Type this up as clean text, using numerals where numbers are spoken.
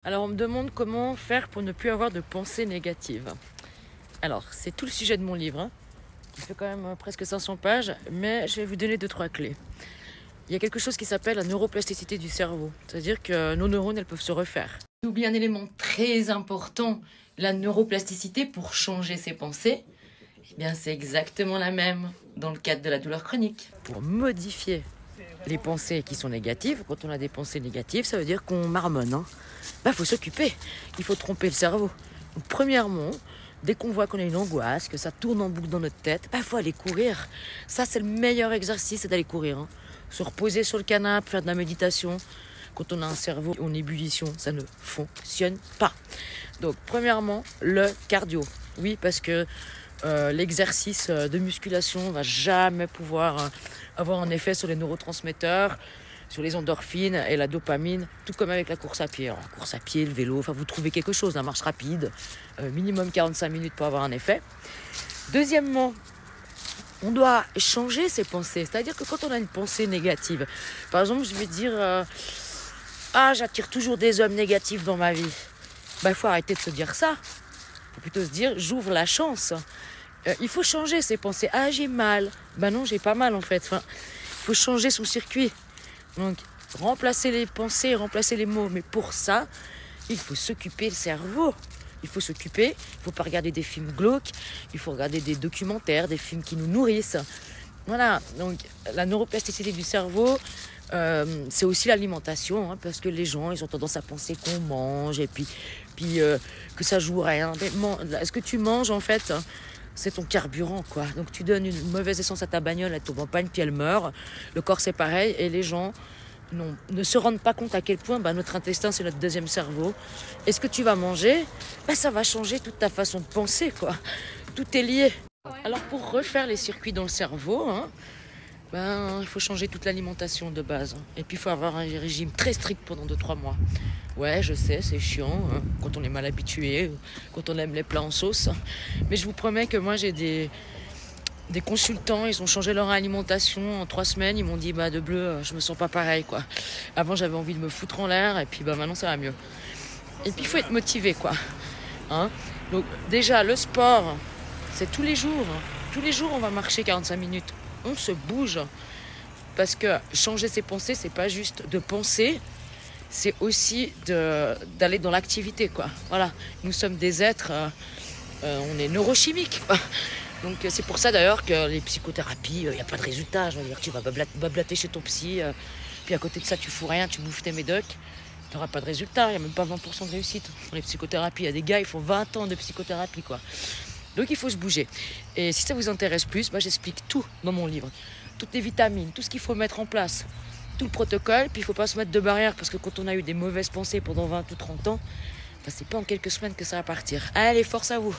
Alors on me demande comment faire pour ne plus avoir de pensées négatives. Alors c'est tout le sujet de mon livre, hein, qui fait quand même presque 500 pages, mais je vais vous donner 2-3 clés. Il y a quelque chose qui s'appelle la neuroplasticité du cerveau, c'est-à-dire que nos neurones elles peuvent se refaire. J'oublie un élément très important, la neuroplasticité pour changer ses pensées. Eh bien c'est exactement la même dans le cadre de la douleur chronique. Pour modifier les pensées qui sont négatives, quand on a des pensées négatives, ça veut dire qu'on marmonne. Faut s'occuper, il faut tromper le cerveau. Donc, premièrement, dès qu'on voit qu'on a une angoisse, que ça tourne en boucle dans notre tête, faut aller courir. Ça, c'est le meilleur exercice, c'est d'aller courir. Se reposer sur le canapé, faire de la méditation. Quand on a un cerveau en ébullition, ça ne fonctionne pas. Donc, premièrement, le cardio. Oui, parce que l'exercice de musculation ne va jamais pouvoir avoir un effet sur les neurotransmetteurs, sur les endorphines et la dopamine, tout comme avec la course à pied. Alors, la course à pied, le vélo, vous trouvez quelque chose, la marche rapide, minimum 45 minutes pour avoir un effet. Deuxièmement, on doit changer ses pensées. C'est-à-dire que quand on a une pensée négative, par exemple, je vais dire j'attire toujours des hommes négatifs dans ma vie. Il faut arrêter de se dire ça. Il faut plutôt se dire j'ouvre la chance. Il faut changer ses pensées. J'ai mal. Non, j'ai pas mal en fait. Il faut changer son circuit. Donc, remplacer les pensées, remplacer les mots. Mais pour ça, il faut s'occuper le cerveau. Il faut s'occuper. Il ne faut pas regarder des films glauques. Il faut regarder des documentaires, des films qui nous nourrissent. Voilà. Donc, la neuroplasticité du cerveau, c'est aussi l'alimentation. Parce que les gens, ils ont tendance à penser qu'on mange et puis que ça joue rien. Mais est-ce que tu manges en fait ? C'est ton carburant, quoi. Donc tu donnes une mauvaise essence à ta bagnole, elle tombe en panne, puis elle meurt. Le corps, c'est pareil. Et les gens ne se rendent pas compte à quel point notre intestin, c'est notre deuxième cerveau. Et ce que tu vas manger, ça va changer toute ta façon de penser, quoi. Tout est lié. Alors pour refaire les circuits dans le cerveau, il faut changer toute l'alimentation de base. Et puis il faut avoir un régime très strict pendant 2-3 mois. Ouais, je sais, c'est chiant, quand on est mal habitué, quand on aime les plats en sauce. Mais je vous promets que moi, j'ai des consultants, ils ont changé leur alimentation en 3 semaines. Ils m'ont dit, de bleu, je me sens pas pareil, quoi. Avant, j'avais envie de me foutre en l'air, et puis maintenant, ça va mieux. Et puis, il faut être motivé, quoi. Donc, déjà, le sport, c'est tous les jours. Tous les jours, on va marcher 45 minutes. On se bouge. Parce que changer ses pensées, c'est pas juste de penser, c'est aussi d'aller dans l'activité, quoi. Voilà, nous sommes des êtres, on est neurochimiques, quoi. Donc c'est pour ça d'ailleurs que les psychothérapies, il n'y a pas de résultat. Je veux dire, tu vas bablater chez ton psy, puis à côté de ça, tu fous rien, tu bouffes tes médocs, tu n'auras pas de résultat, il n'y a même pas 20% de réussite. Dans les psychothérapies, il y a des gars, ils font 20 ans de psychothérapie, quoi. Donc il faut se bouger. Et si ça vous intéresse plus, j'explique tout dans mon livre. Toutes les vitamines, tout ce qu'il faut mettre en place. Tout le protocole, puis il ne faut pas se mettre de barrière parce que quand on a eu des mauvaises pensées pendant 20 ou 30 ans, c'est pas en quelques semaines que ça va partir. Allez, force à vous!